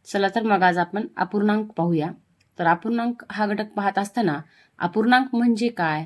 चला तर मग आज आपण अपूर्णांक पाहूया. तर अपूर्णांक हा घटक पाहत असताना अपूर्णांक म्हणजे काय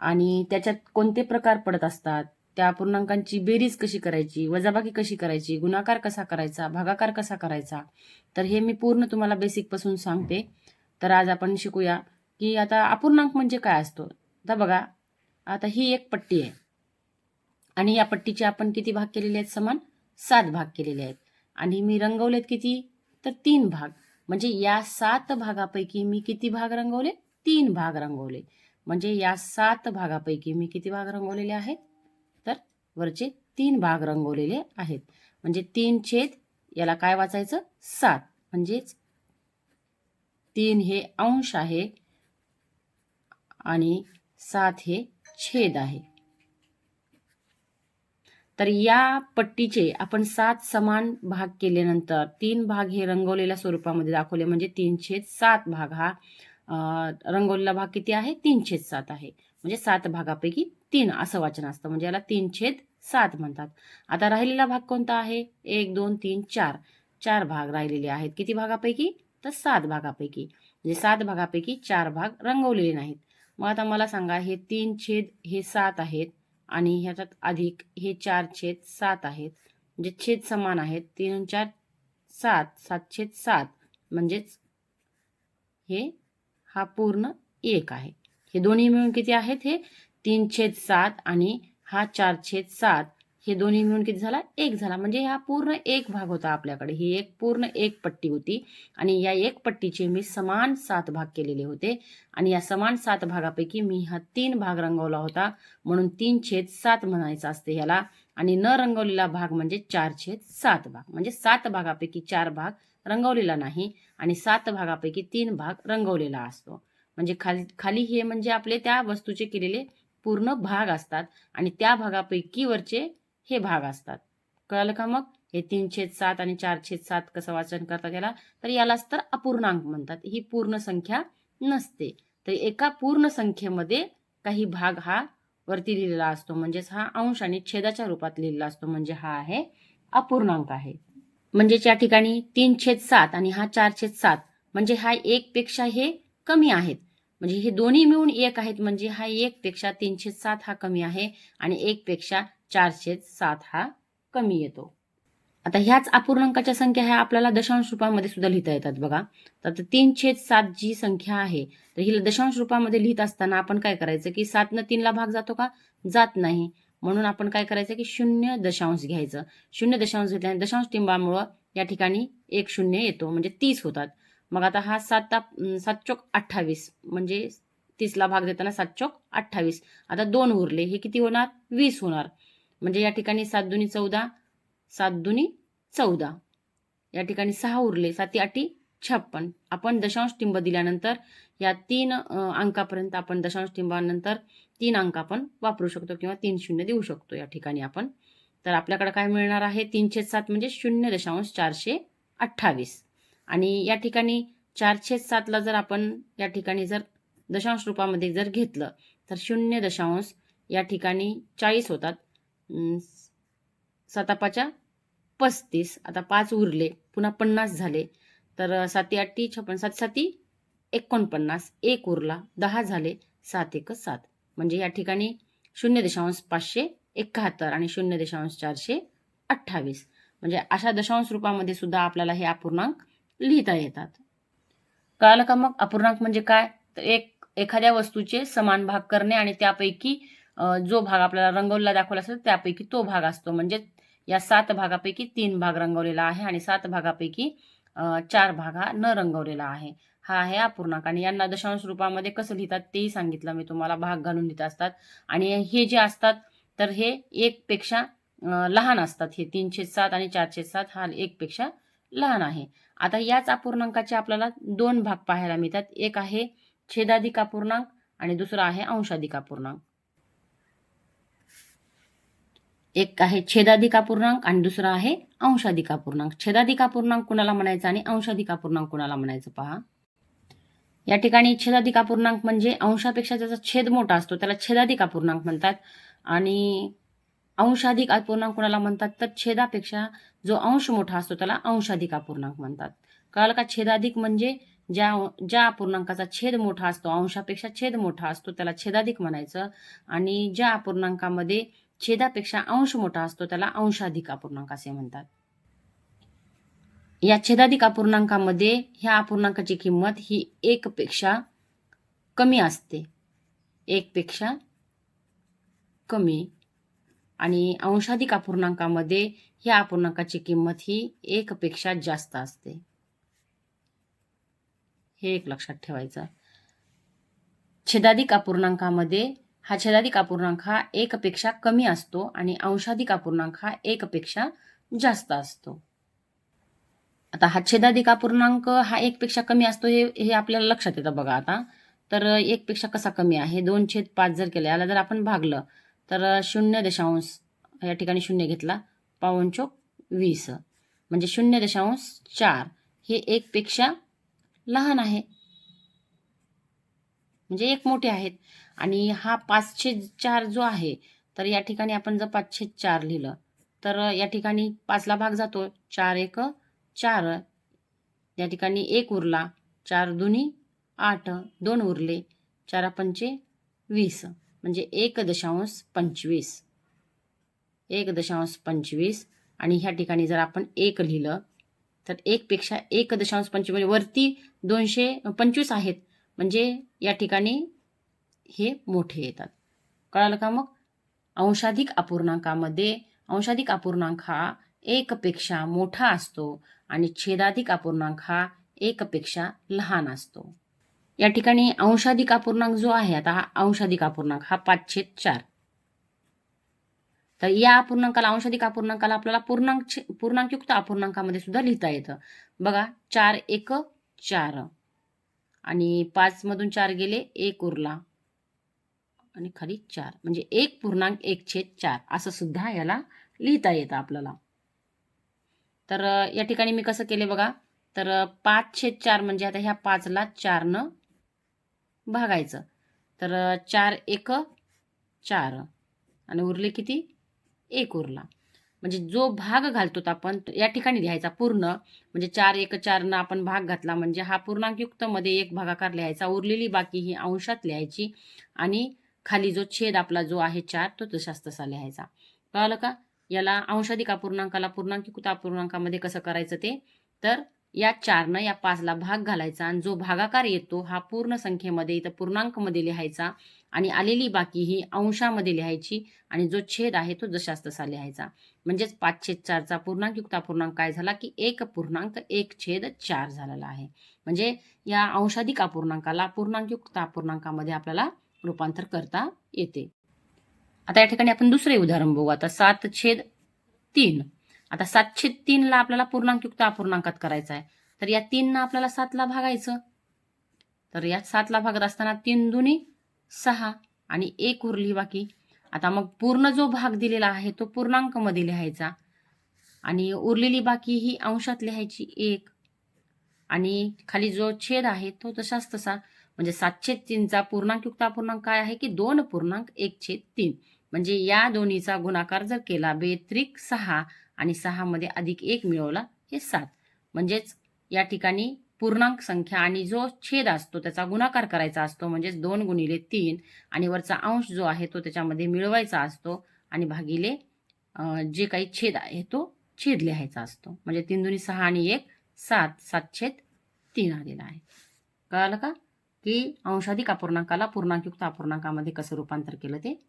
आणि त्याच्यात कोणते प्रकार पडत असतात, त्या अपूर्णांकांची बेरीज कशी करायची, वजाबाकी कशी करायची, गुणाकार कसा करायचा, भागाकार कसा करायचा, तर हे मी पूर्ण तुम्हाला बेसिक पासून सांगते. तर आज आपण शिकूया की आता अपूर्णांक म्हणजे काय असतो. आता बघा, आता ही एक पट्टी आहे आणि या पट्टीचे आपण किती भाग केलेले आहेत? समान 7 भाग केलेले आहेत. आणि मी रंगवलेत किती? तर 3 भाग. म्हणजे या 7 भागापैकी मी किती भाग रंगवले? 3 भाग रंगवले. म्हणजे या 7 भागापैकी मी किती भाग रंगवलेले आहेत? तर वरचे 3 भाग रंगवलेले आहेत. म्हणजे 3 छेद याला काय वाचायचं? 7. म्हणजेच 3 हे अंश आहे आणि 7 हे छेद आहे. तर या पट्टीचे आपण 7 समान भाग केल्यानंतर 3 भाग हे रंगवलेल्या स्वरूपामध्ये दाखवले. म्हणजे 3/7 भाग हा रंगवलेला भाग किती आहे? 3/7 आहे. म्हणजे 7 भागापैकी 3 असं वाचन असतं. म्हणजे याला 3/7 म्हणतात. आता राहिलेला भाग कोणता आहे? 1, 2, 3, 4. 4 भाग राहिलेले आहेत. किती भागापैकी? तर 7 भागापैकी. म्हणजे 7 भागापैकी 4 भाग रंगवलेले नाहीत. मग आता मला सांगा, हे 3/7 आहेत आणि ह्याच्यात अधिक हे 4/7 आहेत. म्हणजे छेद समान आहेत. 3 आणि 4 7, 7/7 म्हणजेच हे हा पूर्ण 1 आहे. हे दोन्ही मिळून किती आहेत? हे 3/7 आणि हा 4/7 हे दोन्ही मिळून किती झाला? 1 झाला. म्हणजे हा पूर्ण 1 भाग होता आपल्याकडे. ही एक पूर्ण 1 पट्टी होती आणि या 1 पट्टीचे मी समान 7 भाग केलेले होते आणि या समान 7 भागापैकी मी हा 3 भाग रंगवला होता. म्हणून 3/7 म्हणायचं असते ह्याला. आणि न रंगवलेला भाग म्हणजे 4/7 भाग. म्हणजे 7 भागापैकी 4 भाग रंगवलेला नाही आणि 7 भागापैकी 3 भाग रंगवलेला असतो. म्हणजे खाली खाली हे म्हणजे आपले त्या वस्तूचे केलेले पूर्ण भाग असतात आणि त्या भागापैकी वरचे हे भाग असतात. कळालं का मग? हे 3/7 आणि 4/7 कसं वाचन करतात याला? तर यालाच तर अपूर्णांक म्हणतात. ही पूर्ण संख्या नसते. तर एका पूर्ण संख्येमध्ये काही भाग हा वरती लिहिलेला असतो. म्हणजेच हा अंश आणि छेदाच्या रूपात लिहिलेला असतो. म्हणजे हा आहे अपूर्णांक आहे. म्हणजेच या ठिकाणी 3/7 आणि हा 4/7 म्हणजे हा 1 पेक्षा हे कमी आहेत. म्हणजे हे दोन्ही मिळून 1 आहेत. म्हणजे हा 1 पेक्षा 3/7 हा कमी आहे आणि 1 पेक्षा 4/7 हा कमी येतो. आता ह्याच अपूर्णांकाच्या संख्या ह्या आपल्याला दशांश रूपामध्ये सुद्धा लिहिता येतात बघा. तर 3/7 जी संख्या आहे, तर हिला दशांश रूपामध्ये लिहित असताना आपण काय करायचं की 7 न 3 ला भाग जातो का? जात नाही. म्हणून आपण काय करायचं की 0 दशांश घ्यायचं. 0 दशांश घेतल्याने दशांश टिंबामुळं या ठिकाणी 1 0 येतो. म्हणजे 30 होतात. मग आता हा 7 चोक 28 म्हणजे 30 ला भाग देताना 7 चोक 28. आता 2 उरले. हे किती होणार? 20 होणार. म्हणजे या ठिकाणी 7 दुनी 14, 7 दुनी 14. या ठिकाणी 6 उरले. 7 8 56. आपण दशांश टिंब दिल्यानंतर या 3 अंकापर्यंत आपण दशांश टिंबानंतर 3 अंक आपण वापरू शकतो किंवा 3 शून्य देऊ शकतो या ठिकाणी आपण. तर आपल्याकडे काय मिळणार आहे? 3/7 म्हणजे 0.428 आणि या ठिकाणी 4/7 ला जर आपण या ठिकाणी जर दशांश रूपामध्ये जर घेतलं तर 0 या ठिकाणी 40 होतात. 7×5 = 35. आता 5 उरले. पुन्हा 50 झाले. तर 7 8 56, 7 7 49. 1 उरला. 10 झाले. 7 1 7. म्हणजे या ठिकाणी 0.571 आणि 0.428. म्हणजे अशा दशांश रूपामध्ये सुद्धा आपल्याला हे अपूर्णांक लिहिता येतात. कळालं का मग? अपूर्णांक म्हणजे काय? तर एखाद्या वस्तूचे समान भाग करणे आणि त्यापैकी जो भाग आपल्याला रंगवलेला दाखवला असेल त्यापैकी तो भाग असतो. म्हणजे या 7 भागापैकी 3 भाग रंगवलेला आहे आणि 7 भागापैकी 4 भाग हा न रंगवलेला आहे. हा आहे अपूर्णांक. आणि यांना दशांश रूपामध्ये कसं लिहितात तेही सांगितलं मी तुम्हाला. भाग घालून लिहित असतात आणि हे जे असतात तर हे 1 पेक्षा लहान असतात. हे 3/7 आणि 4/7 हा 1 पेक्षा लहान आहे. आता याच अपूर्णांकाचे आपल्याला 2 भाग पाहायला मिळतात. एक आहे छेदाधिक अपूर्णांक आणि दुसरा आहे अंशाधिक अपूर्णांक. एक आहे छेदाधिक अपूर्णांक आणि दुसरा आहे अंशाधिक अपूर्णांक. छेदाधिक अपूर्णांक कुणाला म्हणायचं आणि अंशाधिक अपूर्णांक कुणाला म्हणायचं पहा. या ठिकाणी छेदाधिक अपूर्णांक म्हणजे अंशापेक्षा त्याचा छेद मोठा असतो त्याला छेदाधिक अपूर्णांक म्हणतात आणि अंशाधिक अपूर्णांक कोणाला म्हणतात तर छेदापेक्षा जो अंश मोठा असतो त्याला अंशाधिक अपूर्णांक म्हणतात. कळालं का? छेदाधिक म्हणजे ज्या अपूर्णांकाचा छेद मोठा असतो, अंशापेक्षा छेद मोठा असतो त्याला छेदाधिक म्हणायचं. आणि ज्या अपूर्णांकामध्ये छेदापेक्षा अंश मोठा असतो त्याला अंशाधिक अपूर्णांक असे म्हणतात. या छेदाधिक अपूर्णांकामध्ये ह्या अपूर्णांकाची किंमत ही 1 पेक्षा कमी असते. 1 पेक्षा कमी. आणि अंशाधिक अपूर्णांकामध्ये ह्या अपूर्णांकाची किंमत ही 1 पेक्षा जास्त असते. हे एक लक्षात ठेवायचं. छेदाधिक अपूर्णांकामध्ये हा छेदाधिक अपूर्णांक हा 1 पेक्षा कमी असतो आणि अंशाधिक अपूर्णांक हा 1 पेक्षा जास्त असतो. आता हा छेदाधिक अपूर्णांक हा 1 पेक्षा कमी असतो हे आपल्याला लक्षात येतं बघा आता. तर 1 पेक्षा कसा कमी आहे? 2/5 जर केलं, याला जर आपण भागलं तर 0. या ठिकाणी 0 घेतला, 5×20 म्हणजे 0.4 हे 1 पेक्षा लहान आहे, म्हणजे 1 मोठे आहेत. आणि हा 5/4 जो आहे, तर या ठिकाणी आपण जर 5/4 लिहिलं तर या ठिकाणी 5 ला भाग जातो, 4×1 4. या ठिकाणी 1 उरला, 4×2 8, 2 उरले, 4×5 20 म्हणजे 1.25. 1.25 आणि ह्या ठिकाणी जर आपण 1 लिहिलं तर 1 पेक्षा 1.25 म्हणजे वरती 225 आहेत, म्हणजे या ठिकाणी हे मोठे येतात. कळालं का? मग अंशाधिक अपूर्णांकामध्ये अंशाधिक अपूर्णांक हा 1 पेक्षा मोठा असतो आणि छेदाधिक अपूर्णांक हा 1 पेक्षा लहान असतो. या ठिकाणी अंशाधिक अपूर्णांक जो आहे, आता हा अंशाधिक अपूर्णांक हा 5/4. तर या अपूर्णांकाला अंशाधिक अपूर्णांकाला आपल्याला पूर्णांकयुक्त अपूर्णांकामध्ये सुद्धा लिहिता येतं. बघा, 4×1 4 आणि 5 मधून 4 गेले, 1 उरला आणि खाली 4 म्हणजे 1.1/4 असं सुद्धा याला लिहिता येतं आपल्याला. तर या ठिकाणी मी कसं केले बघा, तर 5/4 म्हणजे आता ह्या 5ला 4 भागायचं. तर 4×1 4 आणि उरले किती? 1 उरला. म्हणजे जो भाग घालतो आपण या ठिकाणी लिहायचा पूर्ण, म्हणजे 4×1 4 आपण भाग घातला म्हणजे हा पूर्णांकयुक्त मध्ये 1 भागाकार लिहायचा, उरलेली बाकी ही अंशात लिहायची आणि खाली जो छेद आपला जो आहे 4 तो तसाच तसा लिहायचा. कळालं का? याला अंशाधिक अपूर्णांकाला पूर्णांकयुक्त अपूर्णांकामध्ये कसं करायचं ते, तर या 4 या 5ला भाग घालायचा आणि जो भागाकार येतो हा पूर्ण संख्येमध्ये इथं पूर्णांकमध्ये लिहायचा आणि आलेली बाकी ही अंशामध्ये लिहायची आणि जो छेद आहे तो जशास तसा लिहायचा. म्हणजेच 5/4चा पूर्णांकयुक्त अपूर्णांक काय झाला की 1.1/4 झालेला आहे. म्हणजे या अंशाधिक अपूर्णांकाला पूर्णांकयुक्त अपूर्णांकामध्ये आपल्याला रूपांतर करता येते. आता या ठिकाणी आपण दुसरे उदाहरण बघू. आता 7/3. आता 7/3 ला आपल्याला पूर्णांकयुक्त अपूर्णांकात करायचा आहे. तर या 3 ना आपल्याला 7 ला भागायचं. तर या 7 ला भागत असताना 3×2 6 आणि 1 उरली बाकी. आता मग पूर्ण जो भाग दिलेला आहे तो पूर्णांकमध्ये लिहायचा आणि उरलेली बाकी ही अंशात लिहायची 1 आणि खाली जो छेद आहे तो तसाच तसा. म्हणजे 7/3चा पूर्णांकयुक्त अपूर्णांक काय आहे की 2.1/3. म्हणजे या दोन्हीचा गुणाकार जर केला बेत्रिक 6 आणि 6 मध्ये अधिक 1 मिळवला हे 7. म्हणजेच या ठिकाणी पूर्णांक संख्या आणि जो छेद असतो त्याचा गुणाकार करायचा असतो, म्हणजेच 2×3 आणि वरचा अंश जो आहे तो त्याच्यामध्ये मिळवायचा असतो आणि भागिले जे काही छेद आहे तो छेद लिहायचा असतो. म्हणजे 3×2 6 आणि 1 7 7/3 आलेला आहे. कळालं का? की अंशाधिक अपूर्णांकाला पूर्णांकयुक्त अपूर्णांकामध्ये कसं रूपांतर केलं ते.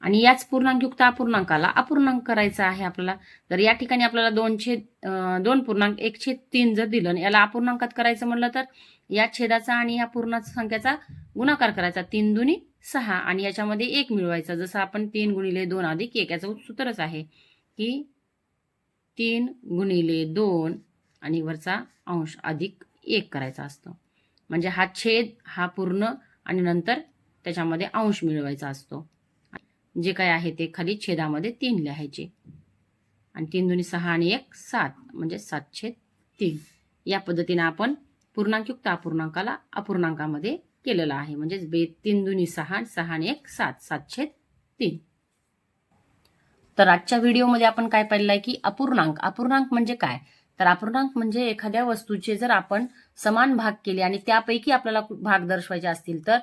आणि याच पूर्णांकयुक्त अपूर्णांकाला अपूर्णांक करायचा आहे आपल्याला. तर या ठिकाणी आपल्याला 2/1/3 जर दिलं, याला अपूर्णांकात करायचं म्हणलं तर या छेदाचा आणि या पूर्ण संख्याचा गुणाकार करायचा. 3×2 6 आणि याच्यामध्ये 1 मिळवायचा. जसं आपण 3×2 अधिक 1 याचं सूत्रच आहे की 3×2 आणि वरचा अंश अधिक 1 करायचा असतो. म्हणजे हा छेद हा पूर्ण आणि नंतर त्याच्यामध्ये अंश मिळवायचा असतो. जे काय आहे ते खाली छेदामध्ये 3 लिहायचे आणि 3×2 6 आणि 1 7 म्हणजे 7/3. या पद्धतीने आपण पूर्णांकयुक्त अपूर्णांकाला अपूर्णांकामध्ये केलेला आहे. म्हणजे 3×2 6 6 आणि 1 7 7/3. तर आजच्या व्हिडिओमध्ये आपण काय पाहिलं आहे की अपूर्णांक. अपूर्णांक म्हणजे काय? तर अपूर्णांक म्हणजे एखाद्या वस्तूचे जर आपण समान भाग केले आणि त्यापैकी आपल्याला भाग दर्शवायचे असतील तर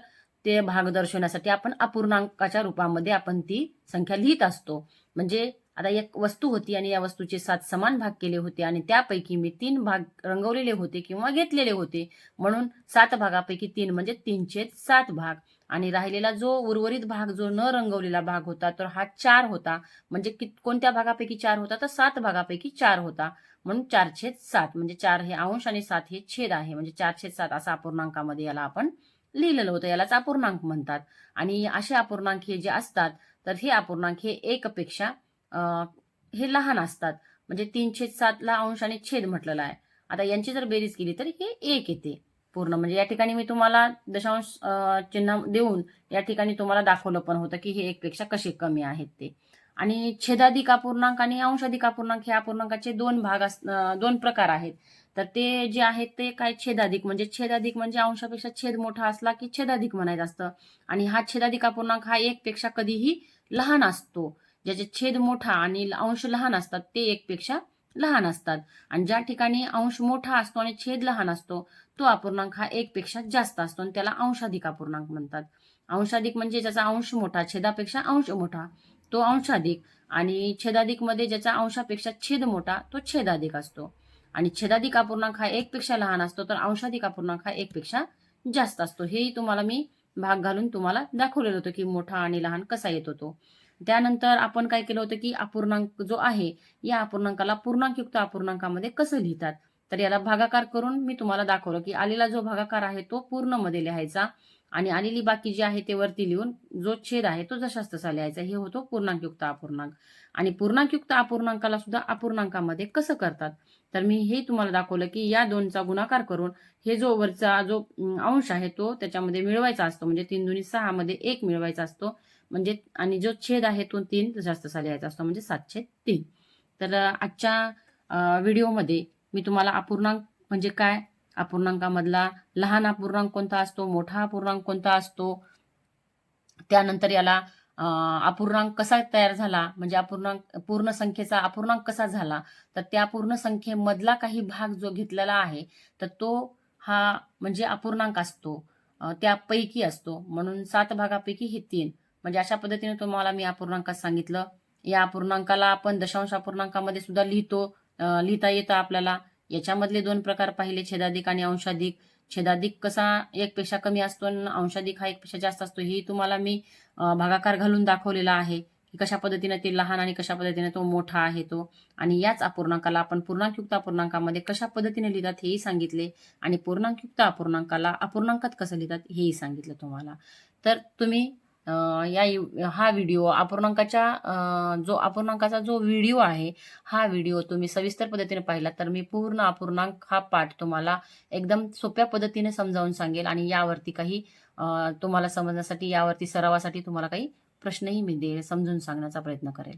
ते भाग दर्शवण्यासाठी आपण अपूर्णांकाच्या रूपामध्ये आपण ती संख्या लिहित असतो. म्हणजे आता एक वस्तू होती आणि या वस्तूचे 7 समान भाग केले होते आणि त्यापैकी मी 3 भाग रंगवलेले होते किंवा घेतलेले होते. म्हणून 7 भागापैकी 3 म्हणजे 3/7 भाग आणि राहिलेला जो उर्वरित भाग जो न रंगवलेला भाग होता तर हा 4 होता. म्हणजे कोणत्या भागापैकी 4 होता तर 7 भागापैकी 4 होता. म्हणून 4/7 म्हणजे 4 हे अंश आणि 7 हे छेद आहे. म्हणजे 4/7 असा अपूर्णांकामध्ये याला आपण लिहिलेलं होतं. यालाच अपूर्णांक म्हणतात. आणि असे अपूर्णांक हे जे असतात तर हे अपूर्णांक हे 1 पेक्षा हे लहान असतात. म्हणजे 3/7 ला अंश आणि छेद म्हटलेला आहे. आता यांची जर बेरीज केली तर हे 1 येते पूर्ण. म्हणजे या ठिकाणी मी तुम्हाला दशांश चिन्ह देऊन या ठिकाणी तुम्हाला दाखवलं पण होतं की हे 1 पेक्षा कसे कमी आहेत ते. आणि छेदाधिक अपूर्णांक आणि अंशाधिक अपूर्णांक हे अपूर्णांकाचे 2 प्रकार आहेत. तर ते जे आहेत ते काय छेदाधिक म्हणजे अंशापेक्षा छेद मोठा असला की छेदाधिक म्हणायचं असतं. आणि हा छेदाधिक अपूर्णांक हा 1 पेक्षा कधीही लहान असतो. ज्याचे छेद मोठा आणि अंश लहान असतात ते 1 पेक्षा लहान असतात. आणि ज्या ठिकाणी अंश मोठा असतो आणि छेद लहान असतो तो अपूर्णांक हा 1 पेक्षा जास्त असतो आणि त्याला अंशाधिक अपूर्णांक म्हणतात. अंशाधिक म्हणजे ज्याचा अंश मोठा, छेदापेक्षा अंश मोठा तो अंशाधिक आणि छेदाधिक मध्ये ज्याचा अंशापेक्षा छेद मोठा तो छेदाधिक असतो. आणि छेदाधिक अपूर्णांक हा 1 पेक्षा लहान असतो तर अंशाधिक अपूर्णांक हा 1 पेक्षा जास्त असतो. हेही तुम्हाला मी भाग घालून तुम्हाला दाखवलेलं होतं की मोठा आणि लहान कसा येतो तो. त्यानंतर आपण काय केलं होतं की अपूर्णांक जो आहे या अपूर्णांकाला पूर्णांकयुक्त अपूर्णांकामध्ये कसं लिहितात. तर याला भागाकार करून मी तुम्हाला दाखवलं की आलेला जो भागाकार आहे तो पूर्ण मध्ये लिहायचा आणि आलेली बाकी जी आहे ते वरती लिहून जो छेद आहे तो जशास तसा लिहायचा. हे होतो पूर्णांकयुक्त अपूर्णांक. आणि पूर्णांकयुक्त अपूर्णांकाला सुद्धा अपूर्णांकामध्ये कसं करतात. तर मी हे तुम्हाला दाखवलं की या दोनचा गुणाकार करून हे जो वरचा जो अंश आहे तो त्याच्यामध्ये मिळवायचा असतो. म्हणजे 3 दुनी 6 मध्ये 1 मिळवायचा असतो. म्हणजे आणि जो छेद आहे तो 3 जशास तसा लिहायचा असतो म्हणजे 7/3. तर आजच्या व्हिडिओमध्ये मी तुम्हाला अपूर्णांक म्हणजे काय, अपूर्णांकामधला लहान अपूर्णांक कोणता असतो, मोठा अपूर्णांक कोणता असतो, त्यानंतर याला अपूर्णांक कसा तयार झाला, म्हणजे अपूर्णांक पूर्ण संख्येचा अपूर्णांक कसा झाला, तर त्या पूर्ण संख्येमधला काही भाग जो घेतलेला आहे तर तो हा म्हणजे अपूर्णांक असतो. त्यापैकी असतो. म्हणून 7 भागापैकी हे 3 म्हणजे अशा पद्धतीने तुम्हाला मी अपूर्णांकात सांगितलं. या अपूर्णांकाला आपण दशांश अपूर्णांकामध्ये सुद्धा लिहिता येतं आपल्याला. याच्यामधले 2 प्रकार पाहिले छेदाधिक आणि अंशाधिक. छेदाधिक कसा 1 पेक्षा कमी असतो आणि अंशाधिक हा 1 पेक्षा जास्त असतो. हे तुम्हाला मी भागाकार घालून दाखवलेला आहे की कशा पद्धतीने ते लहान आणि कशा पद्धतीने तो मोठा आहे तो. आणि याच अपूर्णांकाला आपण पूर्णांकयुक्त अपूर्णांकामध्ये कशा पद्धतीने लिहितात हेही सांगितले आणि पूर्णांकयुक्त अपूर्णांकाला अपूर्णांकात कसं लिहितात हेही सांगितलं तुम्हाला. तर तुम्ही हा व्हिडिओ जो अपूर्णांकाचा जो व्हिडिओ आहे हा व्हिडिओ तुम्ही सविस्तर पद्धतीने पाहिला तर मी पूर्ण अपूर्णांक हा पाठ तुम्हाला एकदम सोप्या पद्धतीने समजावून सांगेल आणि यावरती काही तुम्हाला समजण्यासाठी यावरती सरावासाठी तुम्हाला काही प्रश्नही मी समजून सांगण्याचा प्रयत्न करेल.